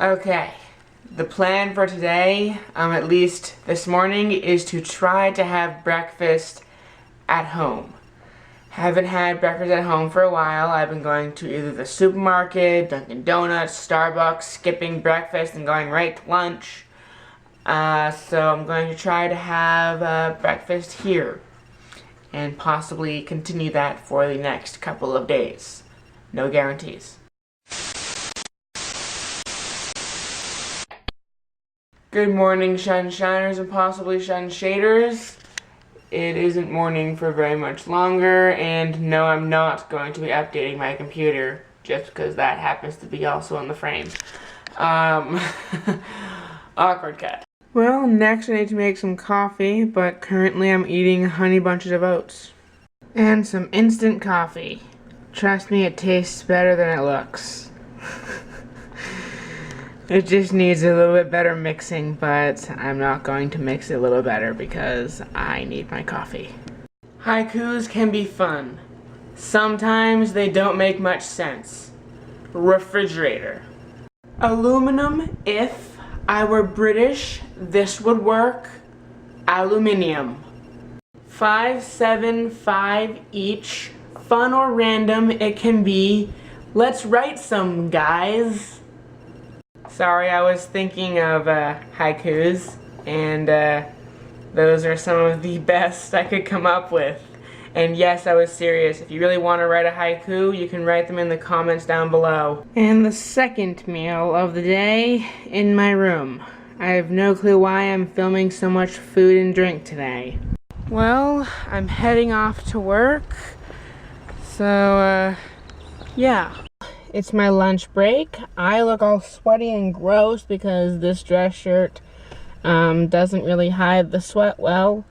Okay, the plan for today, at least this morning, is to try to have breakfast at home. Haven't had breakfast at home for a while. I've been going to either the supermarket, Dunkin' Donuts, Starbucks, skipping breakfast and going right to lunch. So I'm going to try to have breakfast here and possibly continue that for the next couple of days. No guarantees. Good morning, SHunShiners and possibly SHunShaders. It isn't morning for very much longer, and no, I'm not going to be updating my computer just because that happens to be also on the frame. Awkward cut. Well, next I need to make some coffee, but currently I'm eating honey bunches of oats. And some instant coffee. Trust me, it tastes better than it looks. It just needs a little bit better mixing, but I'm not going to mix it a little better because I need my coffee. Haikus can be fun. Sometimes they don't make much sense. Refrigerator. Aluminum. If I were British, this would work. Aluminium. 5, 7, 5 each. Fun or random it can be. Let's write some, guys. Sorry, I was thinking of haikus, and those are some of the best I could come up with. And yes, I was serious. If you really want to write a haiku, you can write them in the comments down below. And the second meal of the day in my room. I have no clue why I'm filming so much food and drink today. Well, I'm heading off to work, so yeah. It's my lunch break. I look all sweaty and gross because this dress shirt doesn't really hide the sweat well,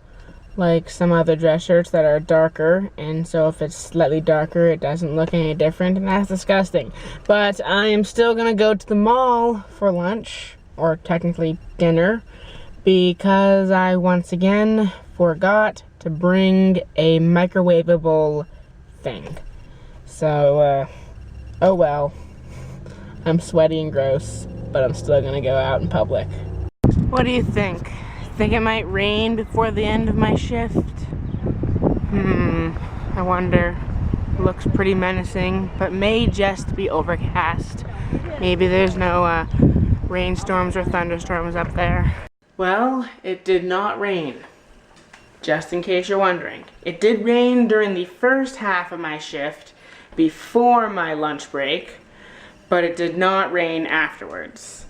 like some other dress shirts that are darker, and so if it's slightly darker it doesn't look any different, and that's disgusting. But I am still gonna go to the mall for lunch, or technically dinner, because I once again forgot to bring a microwavable thing. So oh well, I'm sweaty and gross, but I'm still gonna go out in public. What do you think? Think it might rain before the end of my shift? I wonder. Looks pretty menacing, but may just be overcast. Maybe there's no rainstorms or thunderstorms up there. Well, it did not rain. Just in case you're wondering. It did rain during the first half of my shift, before my lunch break, but it did not rain afterwards.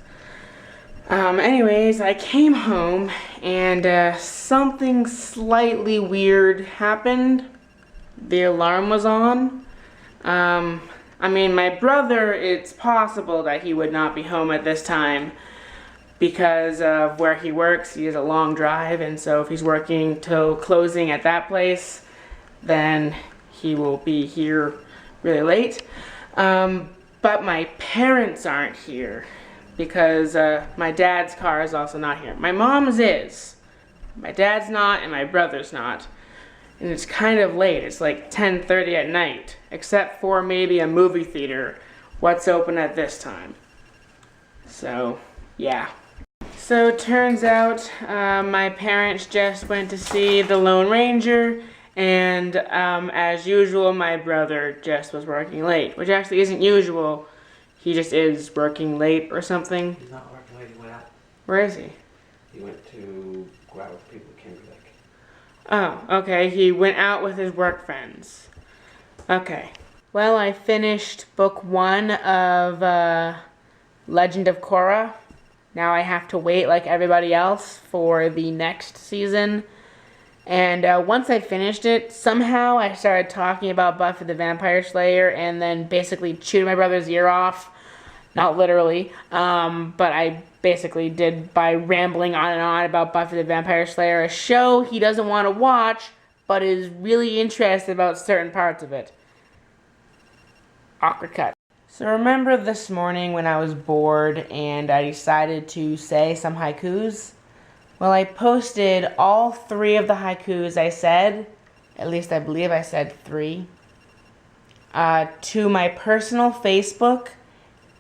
Anyways, I came home and something slightly weird happened. The alarm was on. I mean, my brother, it's possible that he would not be home at this time because of where he works. He has a long drive, and so if he's working till closing at that place, then he will be here really late. But my parents aren't here because my dad's car is also not here. My mom's is. My dad's not, and my brother's not. And it's kind of late. It's like 10:30 at night, except for maybe a movie theater. What's open at this time? So, yeah. So it turns out my parents just went to see The Lone Ranger, and as usual, my brother just was working late, which actually isn't usual. He just is working late or something. He's not working late, he went out. Where is he? He went to go out with people who came back. Oh, okay. He went out with his work friends. Okay. Well, I finished book 1 of Legend of Korra. Now I have to wait like everybody else for the next season. And once I finished it, somehow I started talking about Buffy the Vampire Slayer and then basically chewed my brother's ear off. Not literally, but I basically did by rambling on and on about Buffy the Vampire Slayer, a show he doesn't want to watch, but is really interested about certain parts of it. Awkward cut. So remember this morning when I was bored and I decided to say some haikus? Well, I posted all 3 of the haikus I said, at least I believe I said 3, to my personal Facebook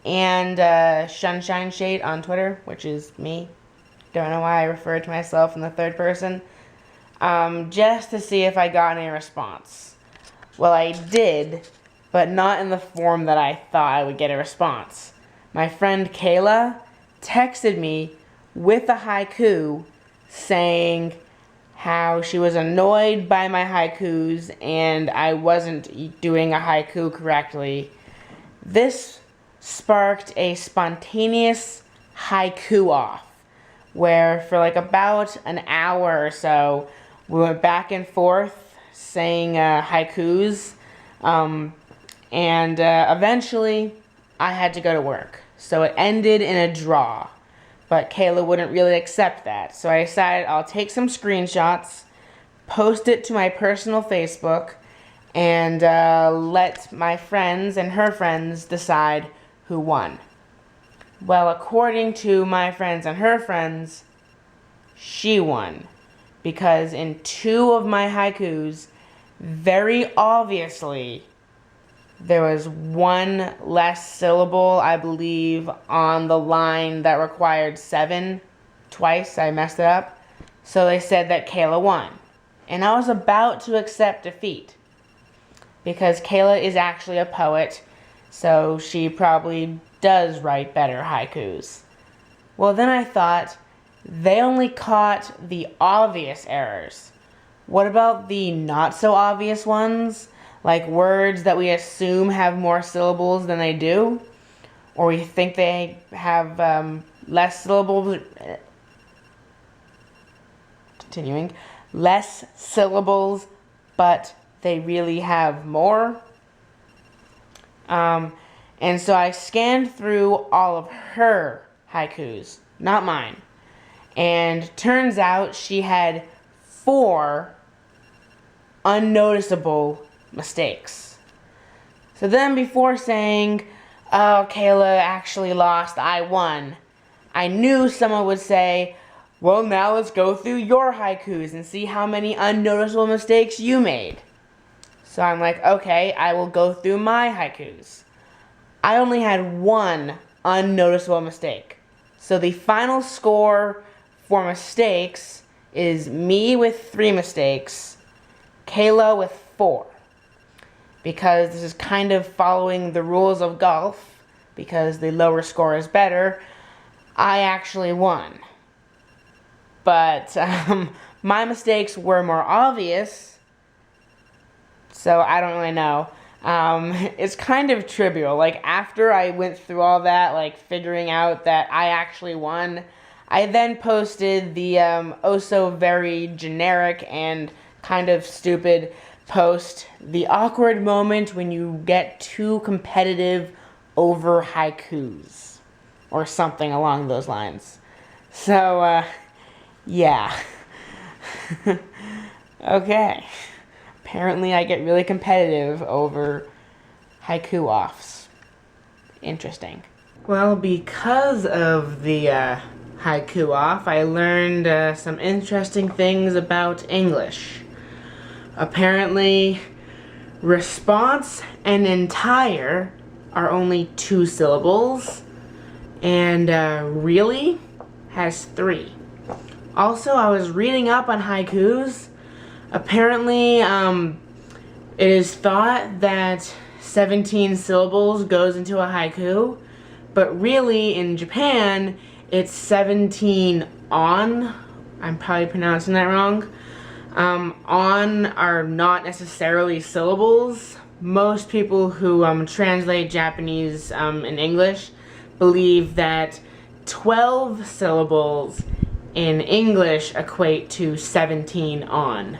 and SHunShineShate on Twitter, which is me. Don't know why I refer to myself in the third person. Just to see if I got any response. Well, I did, but not in the form that I thought I would get a response. My friend Kayla texted me with a haiku saying how she was annoyed by my haikus and I wasn't doing a haiku correctly. This sparked a spontaneous haiku off, where for like about an hour or so, we went back and forth saying haikus, and eventually I had to go to work. So it ended in a draw, but Kayla wouldn't really accept that. So I decided I'll take some screenshots, post it to my personal Facebook, and let my friends and her friends decide who won. Well, according to my friends and her friends, she won. Because in 2 of my haikus, very obviously, there was 1 less syllable, I believe, on the line that required 7. Twice, I messed it up. So they said that Kayla won. And I was about to accept defeat. Because Kayla is actually a poet, so she probably does write better haikus. Well, then I thought, they only caught the obvious errors. What about the not so obvious ones? Like words that we assume have more syllables than they do? Or we think they have less syllables. Continuing. Less syllables, but they really have more. And so I scanned through all of her haikus, not mine. And turns out she had 4 unnoticeable mistakes. So then before saying, oh, Kayla actually lost, I won, I knew someone would say, well, now let's go through your haikus and see how many unnoticeable mistakes you made. So I'm like, okay, I will go through my haikus. I only had 1 unnoticeable mistake. So the final score for mistakes is me with 3 mistakes, Kayla with 4. Because this is kind of following the rules of golf, because the lower score is better, I actually won. But my mistakes were more obvious, so I don't really know. It's kind of trivial. Like, after I went through all that, like, figuring out that I actually won, I then posted the oh so very generic and kind of stupid post, the awkward moment when you get too competitive over haikus, or something along those lines. So, yeah. Okay. Apparently I get really competitive over haiku offs. Interesting. Well, because of the haiku off, I learned some interesting things about English. Apparently, response and entire are only 2 syllables, and really has 3. Also, I was reading up on haikus. Apparently, it is thought that 17 syllables goes into a haiku, but really in Japan, it's 17 on. I'm probably pronouncing that wrong. On are not necessarily syllables. Most people who translate Japanese in English believe that 12 syllables in English equate to 17 on.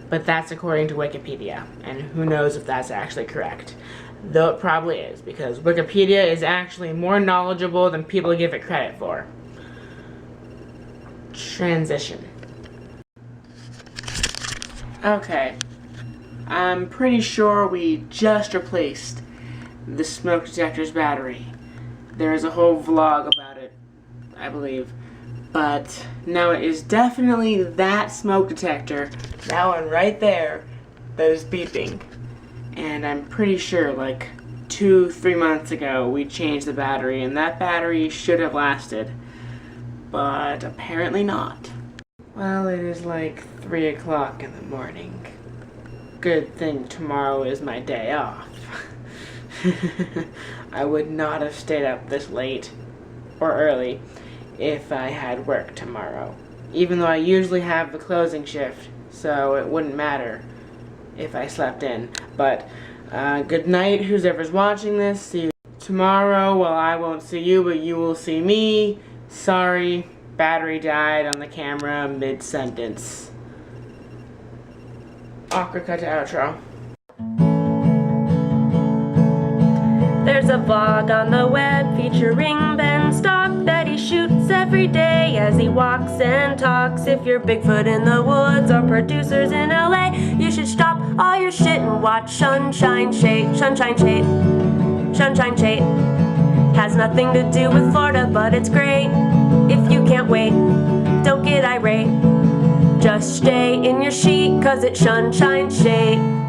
But that's according to Wikipedia, and who knows if that's actually correct. Though it probably is, because Wikipedia is actually more knowledgeable than people give it credit for. Transition. Okay. I'm pretty sure we just replaced the smoke detector's battery. There is a whole vlog about it, I believe. But now it is definitely that smoke detector, that one right there, that is beeping. And I'm pretty sure, like, 2-3 months ago we changed the battery, and that battery should have lasted, but apparently not. Well, it is like 3 o'clock in the morning. Good thing tomorrow is my day off. I would not have stayed up this late or early if I had work tomorrow, even though I usually have the closing shift, so it wouldn't matter if I slept in. But good night, whoever's watching this. See you tomorrow. Well, I won't see you, but you will see me. Sorry, battery died on the camera mid-sentence. Awkward cut to outro. There's a vlog on the web featuring Ben STALK that he shoots every day as he walks and talks. If you're Bigfoot in the woods or producers in LA, you should stop all your shit and watch SHunShineSHate. SHunShineShate. SHunShineShate. Has nothing to do with Florida, but it's great. If you can't wait, don't get irate. Just stay in your sheet, cause it's SHunShineSHate.